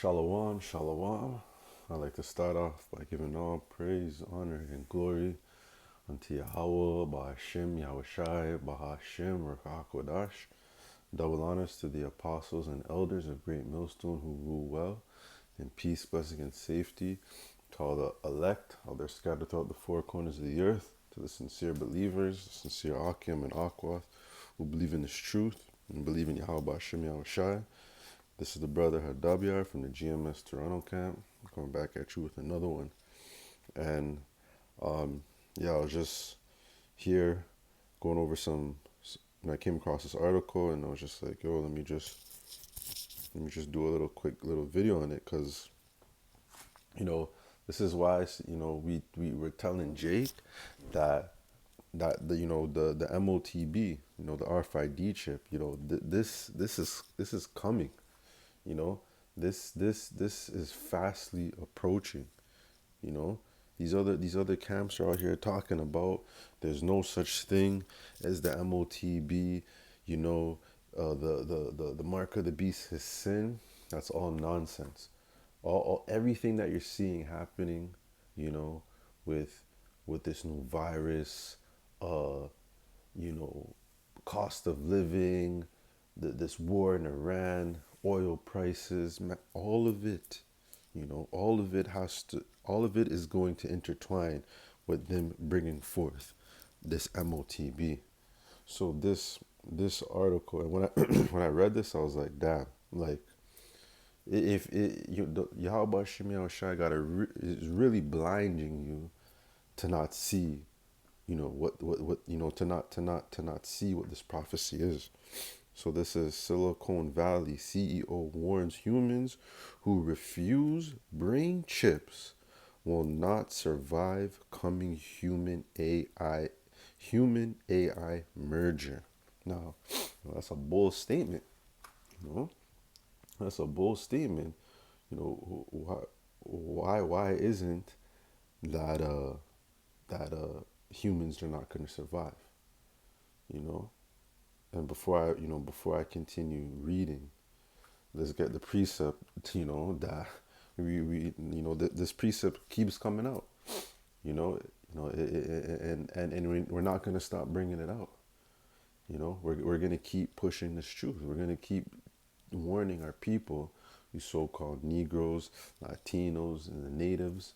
Shalom, shalom. I'd like to start off by giving all praise, honor, and glory unto Yahweh, Bahashim, Yahushai, Bahashim, Rakakodash. Double honors to the apostles and elders of Great Millstone who rule well, and peace, blessing, and safety to all the elect, all they're scattered throughout the four corners of the earth, to the sincere believers, the sincere Akim and Akwath, who believe in this truth and believe in Yahweh, Bahashim, Yahushai. This is the brother Hadabyar from the GMS Toronto camp. Coming back at you with another one. And yeah, I was just here going over and I came across this article, and I was just like, yo, let me just do a little quick little video on it, because you know this is why we were telling Jake that the M.O.T.B, the RFID chip, this is coming. You know, this is fastly approaching. You know, these other camps are out here talking about there's no such thing as the M.O.T.B. The mark of the beast is sin. That's all nonsense. Everything that you're seeing happening, you know, with this new virus, uh, you know, cost of living, this war in Iran, oil prices, all of it, all of it is going to intertwine with them bringing forth this M.O.T.B. So this article, and when I when I read this, I was like, damn, like if it you the Yahweh Shemi Shai is really blinding you to not see, what to not see what this prophecy is. So this is Silicon Valley CEO warns humans who refuse brain chips will not survive coming human AI merger. Now, that's a bold statement, you know. That's a bold statement. Why isn't that humans are not going to survive, you know? And before I continue reading, let's get the precept, that this precept keeps coming out, and we're not going to stop bringing it out. We're going to keep pushing this truth. We're going to keep warning our people, these so-called Negroes, Latinos, and the natives,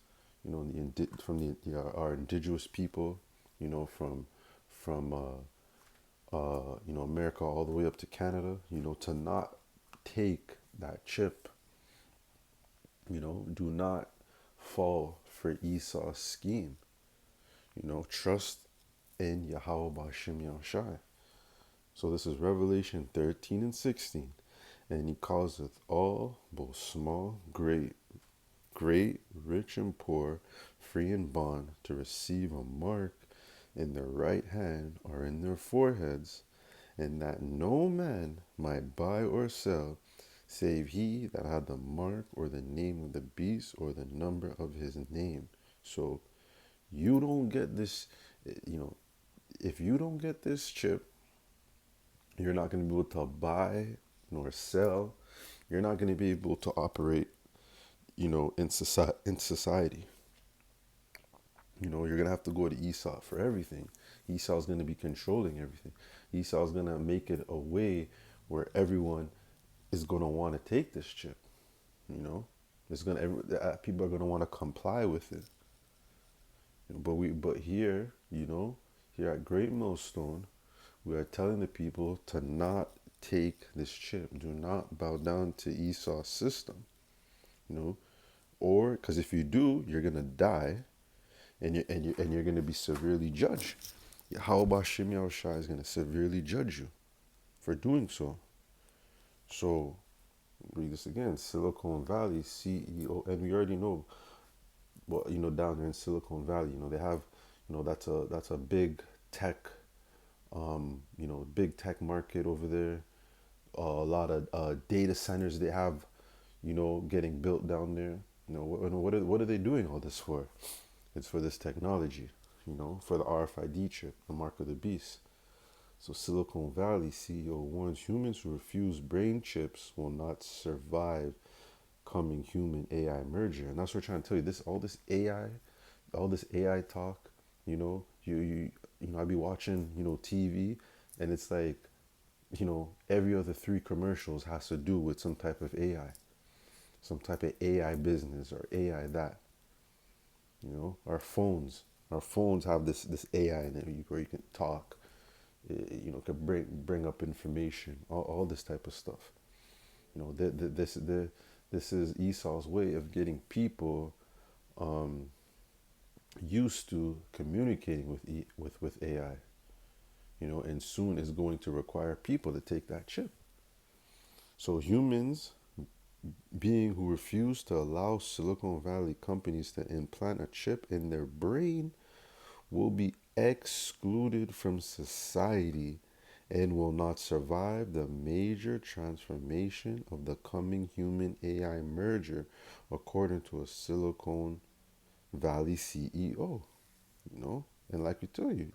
our indigenous people, from America all the way up to Canada, to not take that chip. Do not fall for Esau's scheme. Trust in Yahweh Bashim Yahushai. So this is Revelation 13 and 16. And he causeth all, both small, great, rich and poor, free and bond, to receive a mark in their right hand or in their foreheads, and that no man might buy or sell, save he that had the mark or the name of the beast or the number of his name. So you don't get this, if you don't get this chip, you're not going to be able to buy nor sell. You're not going to be able to operate, in society. You're going to have to go to Esau for everything. Esau's going to be controlling everything. Esau's going to make it a way where everyone is going to want to take this chip. People are going to want to comply with it. But here, here at Great Millstone, we are telling the people to not take this chip. Do not bow down to Esau's system. Or because if you do, you're going to die, and you're going to be severely judged. How about Shimei Shai is going to severely judge you for doing so. So read this again. Silicon Valley CEO, and we already know, down there in Silicon Valley, they have, that's a big tech, big tech market over there. A lot of data centers they have, getting built down there. What are they doing all this for? It's for this technology, for the RFID chip, the mark of the beast. So Silicon Valley CEO warns humans who refuse brain chips will not survive coming human AI merger. And that's what we're trying to tell you. This all this AI, all this AI talk, I be watching, TV, and it's like, every other three commercials has to do with some type of AI, some type of AI business or AI that. Our phones have this AI in it where you can talk, can bring up information, all this type of stuff. This is Esau's way of getting people um, used to communicating with AI. And soon is going to require people to take that chip. So humans, being who refuse to allow Silicon Valley companies to implant a chip in their brain, will be excluded from society and will not survive the major transformation of the coming human AI merger, according to a Silicon Valley CEO. And like we tell you,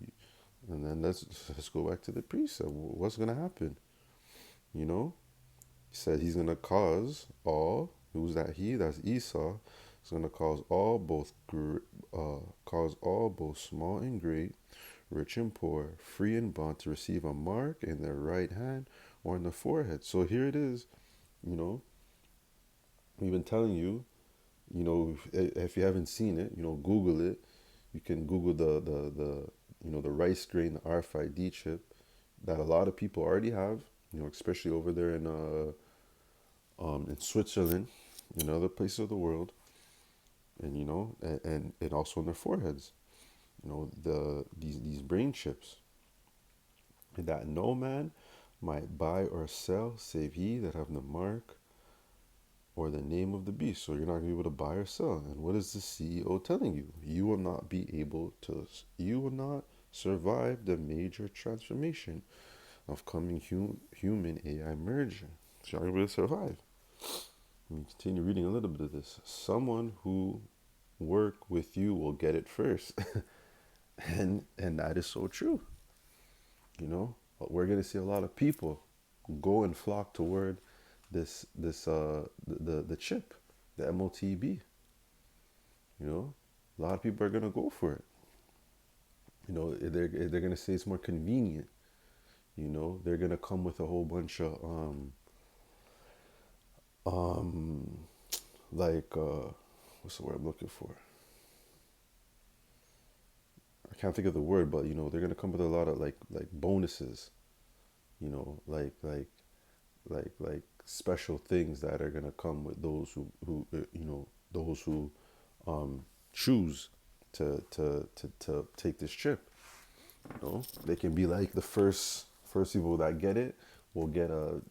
and then let's go back to the precept. What's gonna happen? You know, he said he's gonna cause all. Who's that? He? That's Esau. He's gonna cause all both small and great, rich and poor, free and bond, to receive a mark in their right hand or in the forehead. So here it is. You know, we've been telling you. If you haven't seen it, Google it. You can Google the rice grain, the RFID chip that a lot of people already have. Especially over there in Switzerland, in other places of the world, and and also on their foreheads. These brain chips that no man might buy or sell save he that have the mark or the name of the beast. So you're not gonna be able to buy or sell. And what is the CEO telling you? You will not be able to. You will not survive the major transformation of coming human AI merger. So you're not gonna be able to survive. Let me continue reading a little bit of this. Someone who work with you will get it first. and that is so true. We're gonna see a lot of people go and flock toward the chip, the M.O.T.B. A lot of people are gonna go for it. They're gonna say it's more convenient. They're gonna come with a whole bunch of um like what's the word I'm looking for? I can't think of the word, but they're gonna come with a lot of like bonuses. Like special things that are gonna come with those who choose to take this trip. They can be like the first people that get it will get a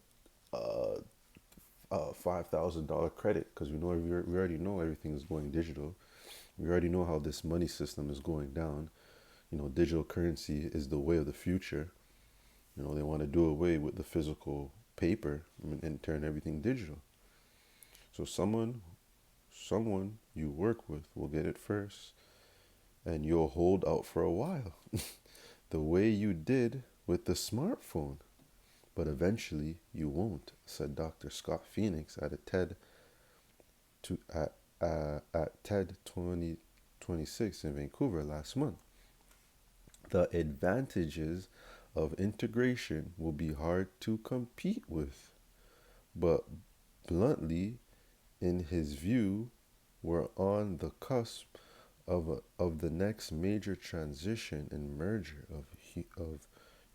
$5,000 credit, because we already know everything is going digital. We already know how this money system is going down. Digital currency is the way of the future. They want to do away with the physical paper and turn everything digital. So someone you work with will get it first, and you'll hold out for a while, the way you did with the smartphone. But eventually you won't, said Dr. Scott Phoenix at a TED 2026 in Vancouver last month. The advantages of integration will be hard to compete with, but bluntly, in his view, we're on the cusp of the next major transition and merger of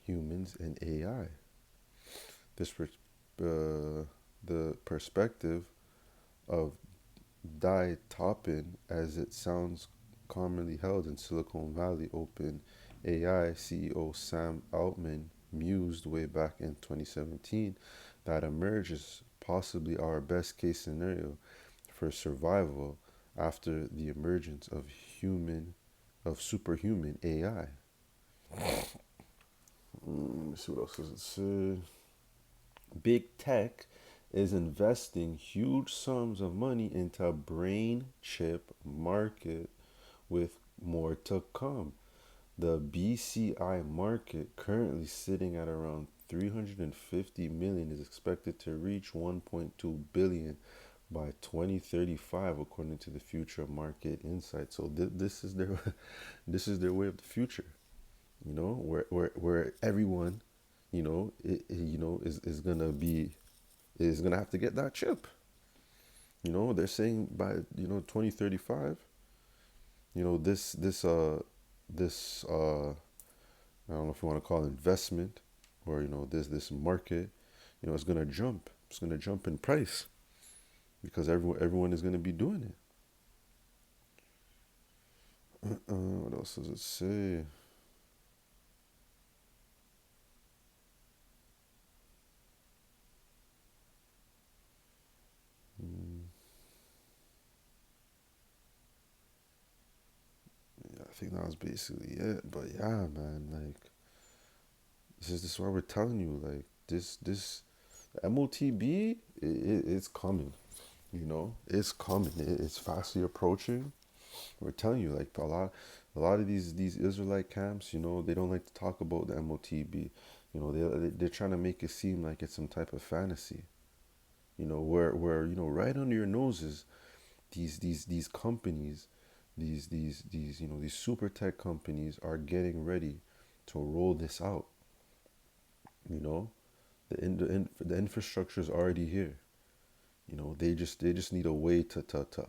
humans and AI. This the perspective of Die Toppin, as it sounds commonly held in Silicon Valley. Open AI CEO Sam Altman mused way back in 2017 that a merge is possibly our best case scenario for survival after the emergence of superhuman AI. Let's see what else does it say. Big tech is investing huge sums of money into a brain chip market, with more to come. The BCI market, currently sitting at around 350 million, is expected to reach 1.2 billion by 2035, according to the Future Market Insight. So this is their this is their way of the future. Where everyone, is gonna be is gonna have to get that chip. They're saying by 2035, this I don't know if you want to call it investment, or this market, it's gonna jump. It's gonna jump in price because everyone is gonna be doing it. What else does it say? Yeah, I think that was basically it. But yeah, man, like this is why we're telling you, like this M.O.T.B. It's coming. It's coming. It's fastly approaching. We're telling you, like a lot of these Israelite camps, they don't like to talk about the M.O.T.B. They're trying to make it seem like it's some type of fantasy. Where right under your noses, these companies, these super tech companies are getting ready to roll this out. You know, the infrastructure is already here. They just need a way to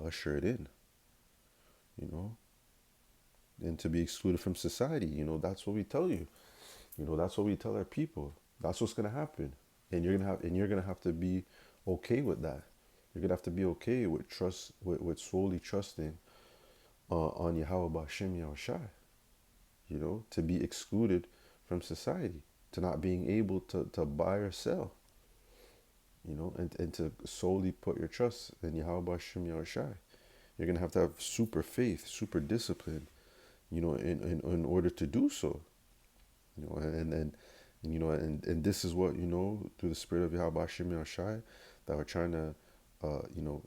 usher it in. You know, and to be excluded from society. That's what we tell you. That's what we tell our people. That's what's gonna happen, and you're gonna have to be okay with that. You're gonna have to be okay with with solely trusting on Yahweh Bashem Yahushai. To be excluded from society, to not being able to buy or sell. And to solely put your trust in Yahweh Bashem Yahushai. You're gonna have to have super faith, super discipline, in order to do so. And this is what, through the spirit of Yahweh Hashem Yahushai, that we're trying to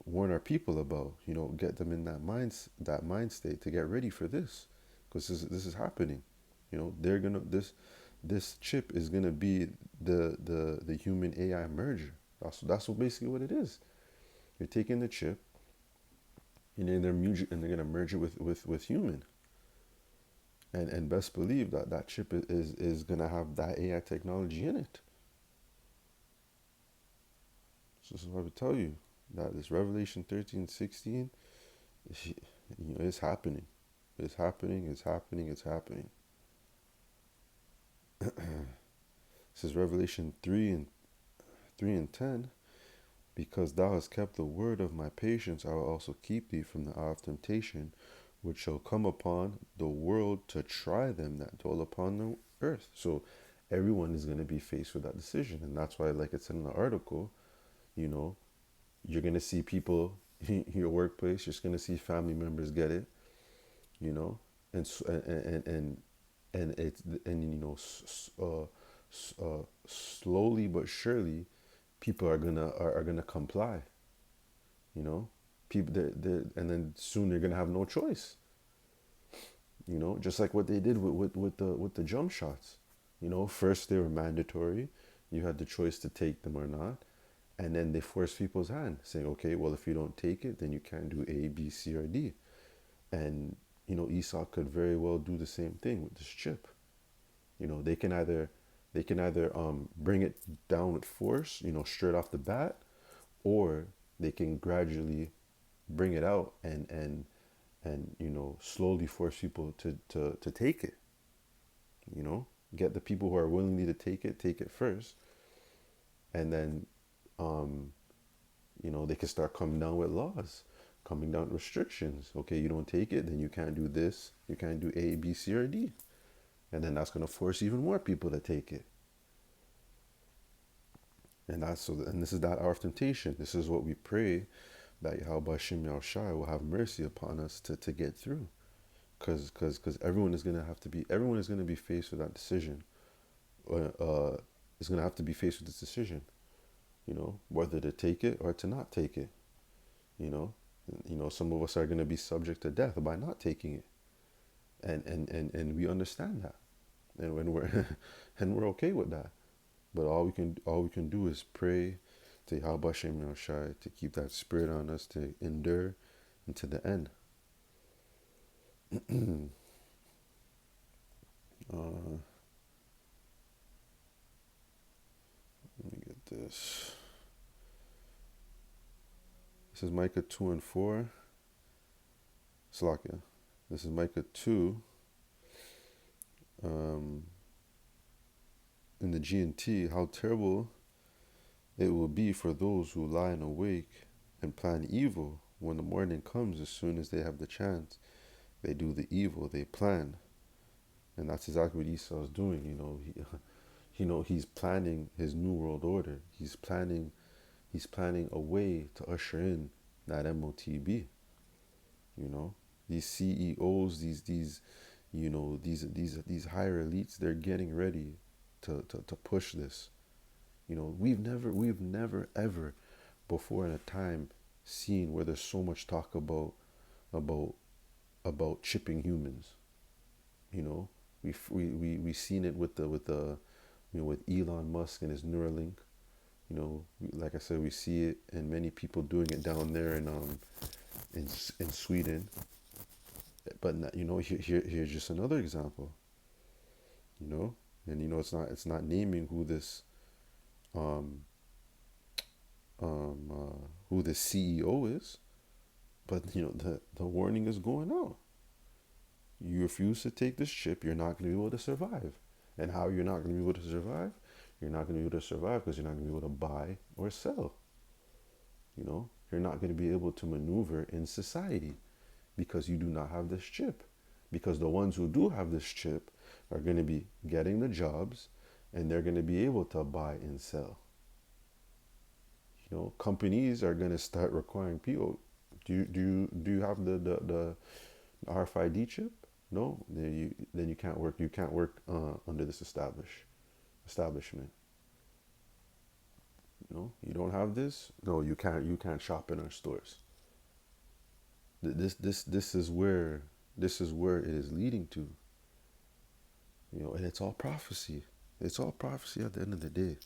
warn our people about, get them in that mind state to get ready for this, because this is happening. They're gonna this chip is gonna be the human AI merger. That's what basically what it is. You're taking the chip, and they're gonna merge it with human. And best believe that chip is gonna have that AI technology in it. So this is what I would tell you, that this Revelation 13:16, it's happening. It's happening. It's happening. It's happening. This is Revelation 3:10. Because thou hast kept the word of my patience, I will also keep thee from the hour of temptation, which shall come upon the world to try them that dwell upon the earth. So everyone is going to be faced with that decision. And that's why, like it said in the article, you know, you're going to see people in your workplace, you're just going to see family members get it, you know, and it's, and slowly but surely, people are gonna comply. You know, people, and then soon they're gonna have no choice. Just like what they did with the jump shots. First they were mandatory. You had the choice to take them or not, and then they forced people's hand, saying, okay, well, if you don't take it, then you can't do A, B, C, or D. And Esau could very well do the same thing with this chip. They can either bring it down with force, straight off the bat, or they can gradually bring it out and slowly force people to take it. Get the people who are willingly to take it first, and then they can start coming down with laws, coming down with restrictions. Okay, you don't take it, then you can't do this, you can't do A, B, C, or D. And then that's going to force even more people to take it. And this is that hour of temptation. This is what we pray, that Yahweh Shem Yahushai will have mercy upon us to get through. Because everyone is going to be faced with that decision. Is going to have to be faced with this decision, whether to take it or to not take it. Some of us are going to be subject to death by not taking it. And we understand that. And when we're and we're okay with that. But all we can do is pray to Yahweh Shem Yahushai to keep that spirit on us to endure into the end. uh, Let me get this. This is Micah 2 and 4. Slakia. This is Micah 2. In the G&T, how terrible it will be for those who lie and awake and plan evil when the morning comes. As soon as they have the chance, they do the evil they plan. And that's exactly what Esau is doing. He's planning his new world order. He's planning a way to usher in that M.O.T.B. These CEOs, these higher elites, they're getting ready to push this. We've never ever before in a time seen where there's so much talk about chipping humans. We seen it with with Elon Musk and his Neuralink. Like I said, we see it, and many people doing it down there in Sweden. But here's just another example. And it's not naming who this who the CEO is, but the warning is going out. You refuse to take this chip, you're not going to be able to survive. And how you're not going to be able to survive? You're not going to be able to survive because you're not going to be able to buy or sell. You're not going to be able to maneuver in society because you do not have this chip. Because the ones who do have this chip are going to be getting the jobs, and they're going to be able to buy and sell. Companies are going to start requiring people. Do you have the RFID chip? No, then you can't work. You can't work under this establishment. You don't have this. No, you can't. You can't shop in our stores. This is where it is leading to. And it's all prophecy. It's all prophecy at the end of the day.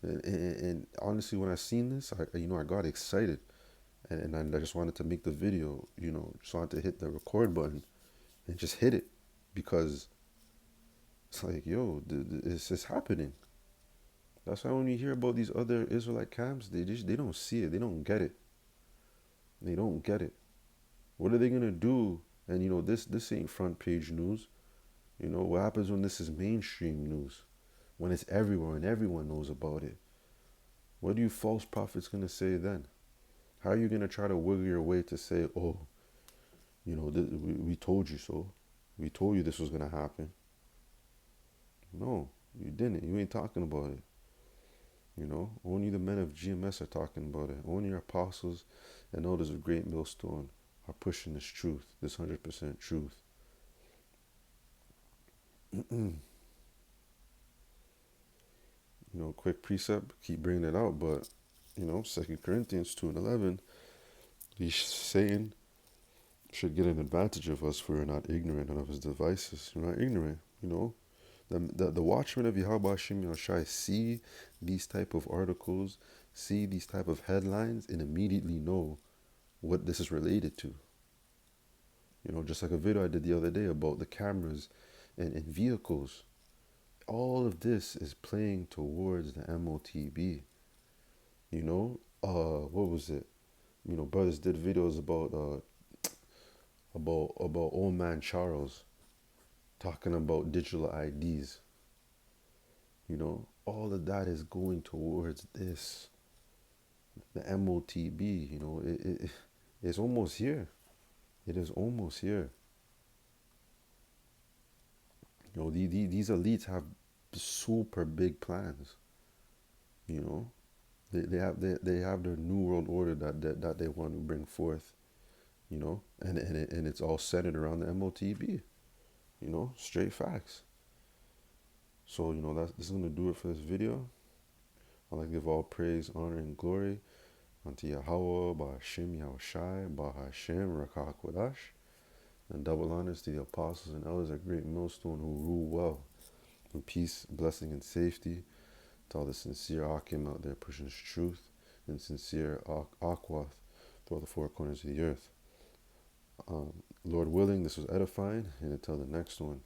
And honestly, when I seen this, I got excited, and I just wanted to make the video. Just wanted to hit the record button and just hit it, because it's like, yo, it's just happening. That's why when you hear about these other Israelite camps, they don't see it. They don't get it. They don't get it. What are they gonna do? And this ain't front page news. What happens when this is mainstream news? When it's everywhere and everyone knows about it. What are you false prophets gonna say then? How are you gonna try to wiggle your way to say, oh, we told you so. We told you this was gonna happen. No, you didn't. You ain't talking about it. Only the men of GMS are talking about it. Only our apostles and elders of Great Millstone are pushing this truth, this 100% truth. Quick precept, keep bringing it out, but 2 Corinthians 2 and 11, he's saying should get an advantage of us, for we're not ignorant of his devices. You're not ignorant. The watchmen of Yahweh Shem Yahushai see these type of articles, see these type of headlines, and immediately know what this is related to. Just like a video I did the other day about the cameras and vehicles. All of this is playing towards the M.O.T.B. What was it? Brothers did videos about old man Charles talking about digital IDs. All of that is going towards this. The M.O.T.B. It's almost here. It is almost here. These elites have super big plans. They have their new world order that they want to bring forth. And it's all centered around the M.O.T.B. Straight facts. So this is gonna do it for this video. I'd like to give all praise, honor, and glory unto Yahweh, Ba'ashem Yahushai, Ba'ashem Rakah Kodash, and double honors to the apostles and elders at Great Millstone who rule well in peace, blessing, and safety, to all the sincere Akim out there pushing this truth, and sincere Akwath through all the four corners of the earth. Lord willing, this was edifying, and until the next one.